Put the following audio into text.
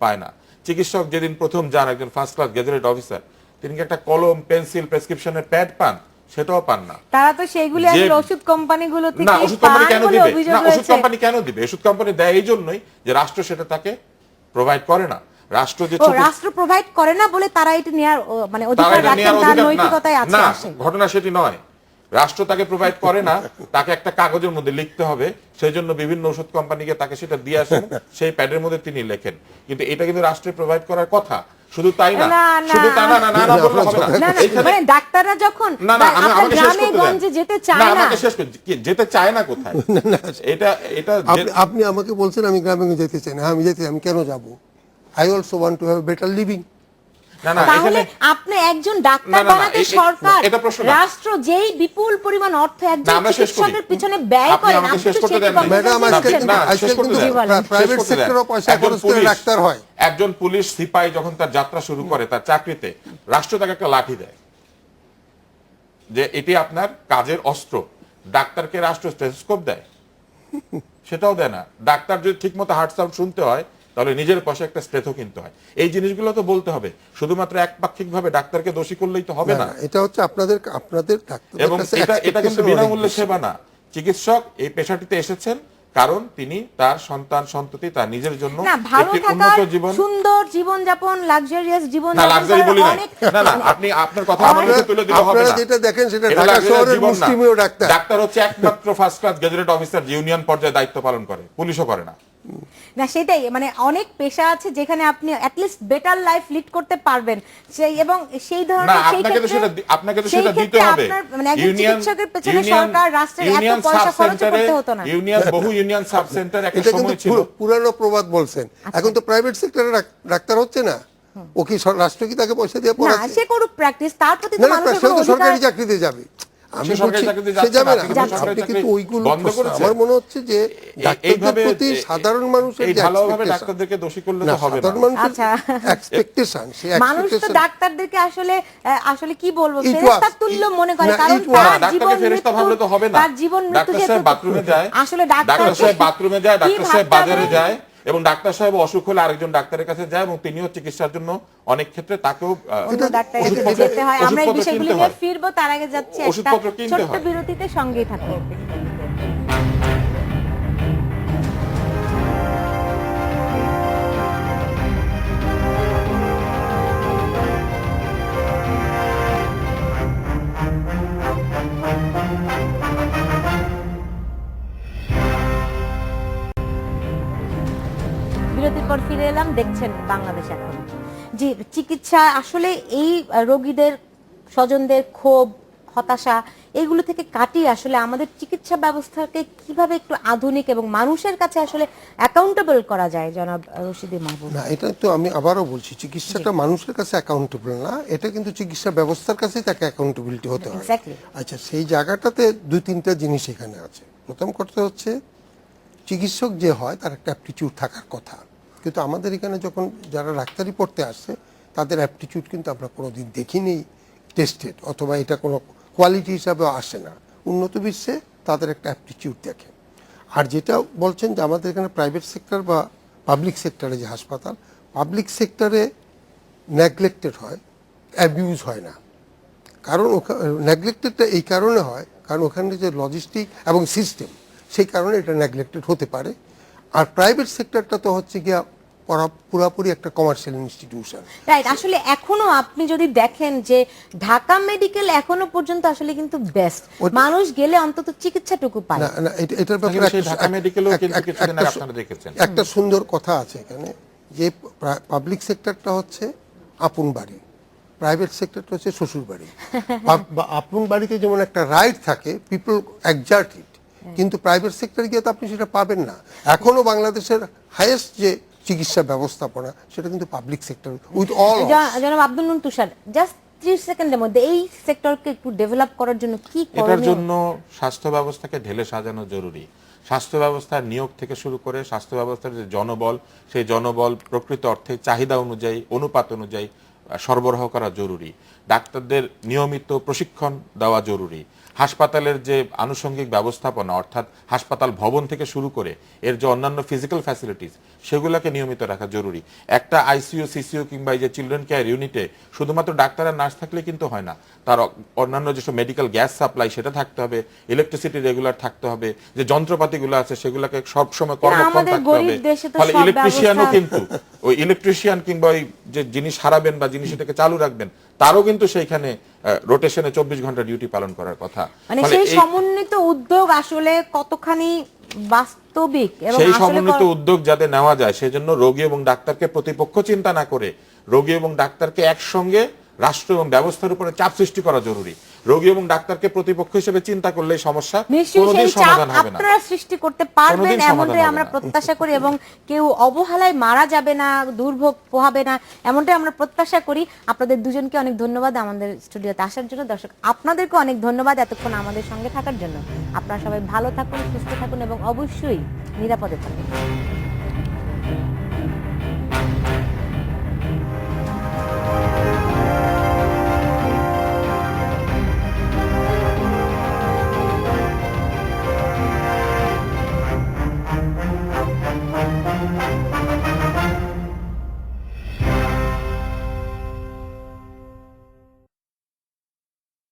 পায় না। চিকিৎসক যেদিন প্রথম যান, একজন ফার্স্ট ক্লাস গেজেটেড অফিসার, তিনি কি একটা কলম, পেন্সিল, প্রেসক্রিপশনের প্যাড পান? সেটাও পান না। তারা তো সেইগুলি আসলে ওষুধ কোম্পানিগুলো থেকে না, ওষুধ কোম্পানি কেন দিবে? না, ওষুধ রয়েছে। কোম্পানি কেন দিবে? ওষুধ কোম্পানি দেয় এই জন্যই যে রাষ্ট্র সেটা তাকে প্রোভাইড করে না। রাষ্ট্র যে রাষ্ট্র প্রোভাইড করে না বলে তারা এটা নেয়ার মানে তারা অধিকার এটা রাখেন, নেওয়ার তার অধিকার নৈতিকতায় আছে না, আসে। ঘটনা সেটি নয়। রাষ্ট্র তাকে প্রোভাইড করে না, তাকে একটা কাগজের মধ্যে লিখতে হবে, সেই জন্য বিভিন্ন ওষুধ কোম্পানিকে তাকে সেটা দিয়ে আসেন, সেই প্যাডের মধ্যে তিনি লেখেন। কিন্তু এটা কিন্তু রাষ্ট্রে প্রোভাইড করার কথা। শুধু তাই না, শুধু তা না, না না বললে হবে না। মানে ডাক্তাররা যখন আমাকে শেষ করতে দেন। গঞ্জে যেতে চায় না, না, আমাকে শেষ করতে, যেতে চায় না কোথায়? এটা আপনি আমাকে বলছেন আমি গ্রামে যেতে চাই না। আমি যেতে, আমি কেন যাব? I also want to have better living. তাহলে আপনি একজন ডাক্তার বানাতে সরকার, রাষ্ট্র যেই বিপুল পরিমাণ অর্থ একজন চিকিৎসকের পিছনে ব্যয় করে, আমাকে শেষ করতে দেন। ম্যাডাম, আজকে কিন্তু প্রাইভেট সেক্টরও পয়সা খরচ করে ডাক্তার হয়। একজন পুলিশ সিপাহি যখন তার যাত্রা শুরু করে তার চাকরিতে, রাষ্ট্র তাকে একটা লাঠি দেয় যে এটি আপনার কাজের অস্ত্র। ডাক্তারকে রাষ্ট্র স্টেথোস্কোপ দেয়? সেটাও দেয় না। ডাক্তার যদি ঠিকমতো হার্ট সাউন্ড শুনতে হয়, তাহলে নিজের পয়সা একটা স্টেথো কিনতে হয়। এই জিনিসগুলো তো বলতে হবে। শুধুমাত্র একপাক্ষিক ভাবে ডাক্তারকে দোষী করলেই তো হবে না। এটা হচ্ছে আপনাদের এবং এটা কিন্তু বিনামূল্যে সেবা না। চিকিৎসক এই পেশাটিতে এসেছেন কারণ তিনি তার সন্তান সন্ততি, তার নিজের জন্য একটি উন্নত জীবন, সুন্দর জীবন যাপন, লাক্সারিয়াস জীবন না, লাক্সারি বলি না। না না, আপনি আপনার কথা আমার কাছে তুলে দিলে হবে না। যেটা দেখেন সেটা ঢাকা শহরের মুসলিমীয় ডাক্তার। ডাক্তার হচ্ছে একমাত্র ফার্স্ট ক্লাস গেজেটেড অফিসার যে ইউনিয়ন পর্যায়ে দায়িত্ব পালন করে, পুলিশও করে না। না, সেটাই, মানে অনেক পেশা আছে যেখানে আপনি অ্যাটলিস্ট বেটার লাইফ লিড করতে পারবেন, সেই এবং সেই ধরনের আপনাকে তো সেটা দিতে হবে। মানে একজন চিকিৎসকের পেছনে সরকার, রাষ্ট্রের এত পয়সা খরচ করতে হতো না। বহু ইউনিয়ন সাব সেন্টার একটা সময় ছিল। পুরানো প্রবাদ বলছেন। এখন তো প্রাইভেট সেক্টরে ডাক্তার হচ্ছে না, ও কি রাষ্ট্র কি তাকে পয়সা দিয়ে পড়াচ্ছে? না, সে করুক প্র্যাকটিস, তার প্রতি তো মানুষের কোনো অধিকার। সরকারি চাকরিতে যাবে, আমি বলছি সে যাবে না। আপনি কিন্তু ওইগুলো আমার মনে হচ্ছে যে ডাক্তারদের প্রতি সাধারণ মানুষের যে ভালোভাবে ডাক্তারদেরকে দোষী করলে তো হবে না। সাধারণ মানুষের এক্সপেকটেশন, মানুষ তো ডাক্তারদেরকে আসলে কি বলবো, ফেরেশতা তুল্য মনে করে, কারণ তার জীবন ফেরেশতা ভাবলে তো হবে না। তার জীবন মৃত্যু ডাক্তার বাথরুমে যায়, আসলে ডাক্তার সাহেব বাথরুমে যায়, ডাক্তার সাহেব বাজারে যায়, এবং ডাক্তার সাহেব অসুখ হলে আরেকজন ডাক্তারের কাছে যায়, এবং তিনিও চিকিৎসার জন্য অনেক ক্ষেত্রে তাকেও ডাক্তারের কাছে যেতে হয়। আমরা এই বিষয়গুলো নিয়ে ফিরবো, তার আগে যাচ্ছে একটা ছোট্ট বিরতিতে, সঙ্গেই থাকুন। বিরতির পর ফিরে এলাম, দেখছেন বাংলাদেশ এখন। যে চিকিৎসা আসলে এই রোগীদের স্বজনদের ক্ষোভ, হতাশা, এগুলো থেকে কাটিয়ে আসলে আমাদের চিকিৎসা ব্যবস্থাকে কিভাবে একটু আধুনিক এবং মানুষের কাছে আসলে অ্যাকাউন্টেবল করা যায়, জনাব রশিদী মাহবুব? না, এটা তো আমি আবারও বলছি, চিকিৎসাটা মানুষের কাছে অ্যাকাউন্টেবল না, এটা কিন্তু চিকিৎসা ব্যবস্থার কাছেই তাকে অ্যাকাউন্টেবিলিটি হতে হয়। আচ্ছা, সেই জায়গাটাতে দুই তিনটা জিনিস এখানে আছে। প্রথম কথা হচ্ছে চিকিৎসক যে হয় তার একটা অ্যাপটিটিউড থাকার কথা, কিন্তু আমাদের এখানে যখন যারা ডাক্তারি পড়তে আসছে তাদের অ্যাপটিটিউড কিন্তু আমরা কোনোদিন দেখিনি টেস্টেড, অথবা এটা কোনো কোয়ালিটি হিসাবে আসে না। উন্নত বিশ্বে তাদের একটা অ্যাপটিটিউড দেখে। আর যেটা বলছেন যে আমাদের এখানে প্রাইভেট সেক্টর বা পাবলিক সেক্টরে যে হাসপাতাল, পাবলিক সেক্টরে নেগলেক্টেড হয়, অ্যাবিউজ হয় না। কারণ নেগলেক্টেডটা এই কারণে হয় কারণ ওখানে যে লজিস্টিক এবং সিস্টেম, সেই কারণে এটা নেগলেক্টেড হতে পারে। আর প্রাইভেট সেক্টরটা তো হচ্ছে গিয়া পুরোপুরি একটা কমার্শিয়াল ইনস্টিটিউশন। রাইট, আসলে এখনো আপনি যদি দেখেন যে ঢাকা মেডিকেল এখনো পর্যন্ত আসলে কিন্তু বেস্ট, মানুষ গেলে অন্তত চিকিৎসাটুকু পায়। না না, এটার ব্যাপারে ঢাকা মেডিকেলও কিন্তু কিছুদিন আগে আপনারা দেখেছেন একটা সুন্দর কথা আছে এখানে, যে পাবলিক সেক্টরটা হচ্ছে আপন বাড়ি, প্রাইভেট সেক্টরটা হচ্ছে শ্বশুর বাড়ি। আপন বাড়িতে যেমন একটা রাইট থাকে, পিপল এক্সার্ট ইট, কিন্তু প্রাইভেট সেক্টরে গিয়ে তো আপনি সেটা পাবেন না। এখনো বাংলাদেশের হাইয়েস্ট যে চিকিৎসা ব্যবস্থাপনা সেটা কিন্তু পাবলিক সেক্টর উইথ অল। জনাব আব্দুল মুন তুষার, জাস্ট 30 সেকেন্ডের মধ্যে এই সেক্টরকে একটু ডেভেলপ করার জন্য কি করণীয়? এটার জন্য স্বাস্থ্য ব্যবস্থাকে ঢেলে সাজানো জরুরি। স্বাস্থ্য ব্যবস্থার নিয়োগ থেকে শুরু করে স্বাস্থ্য ব্যবস্থার যে জনবল, সেই জনবল প্রকৃত অর্থে চাহিদা অনুযায়ী, অনুপাত অনুযায়ী সরবরাহ করা জরুরি, ডাক্তারদের নিয়মিত প্রশিক্ষণ দেওয়া জরুরি, হাসপাতালের যে আনুষঙ্গিক ব্যবস্থাপনা অর্থাৎ হাসপাতাল ভবন থেকে শুরু করে এর যে অন্যান্য ফিজিক্যাল ফ্যাসিলিটিস সেগুলোকে নিয়মিত রাখা জরুরি। একটা আইসিইউ, সিসিইউ কিংবা এই যে চিলড্রেন কেয়ার ইউনিটে শুধুমাত্র ডাক্তার আর নার্স থাকলে কিন্তু হয় না, তার অন্যান্য যেসব মেডিকেল গ্যাস সাপ্লাই সেটা থাকতে হবে, ইলেকট্রিসিটি রেগুলার থাকতে হবে, যে যন্ত্রপাতিগুলো আছে সেগুলোকে সবসময় কর্মক্ষম আমাদের থাকতে গরিব হবে। দেশে তো ফলে সব ইলেকট্রিশিয়ানও ব্যবস্থা- কিন্তু ওই ইলেকট্রিশিয়ান কিংবা ওই যে জিনিস হারাবেন বা জিনিস এটাকে চালু রাখবেন তারও কিন্তু সেইখানে রোটেশনে 24 ঘন্টা ডিউটি পালন করার কথা। মানে ফলে সেই এই- সমন্বিত উদ্যোগ আসলে কতখানি বাস্তবিক এবং সেই আসলে সমন্বিত উদ্যোগ যাতে নেওয়া যায় সেজন্য রোগী এবং ডাক্তারকে প্রতিপক্ষ চিন্তা না করে রোগী এবং ডাক্তারকে একসঙ্গে রাষ্ট্র এবং ব্যবস্থার উপরে চাপ সৃষ্টি করা জরুরি। রোগী এবং ডাক্তারকে প্রতিপক্ষ হিসেবে চিন্তা করলে এই সমস্যা নিশ্চয়ই কোনোদিন সেই চাপ সমাধান হবে না। আপনারা সৃষ্টি করতে পারবেন কোনোদিন সমাধান এমনটাই হবে আমরা না। প্রত্যাশা করি এবং কেউ অবহেলায় মারা যাবে না, দুর্ভোগ পোহাবে না, এমনটাই আমরা প্রত্যাশা করি। আপনাদের দুজনকে অনেক ধন্যবাদ আমাদের স্টুডিওতে আসার জন্য। দর্শক আপনাদেরকে অনেক ধন্যবাদ এতক্ষণ আমাদের সঙ্গে থাকার জন্য। আপনারা সবাই ভালো থাকুন, সুস্থ থাকুন এবং অবশ্যই নিরাপদে থাকুন।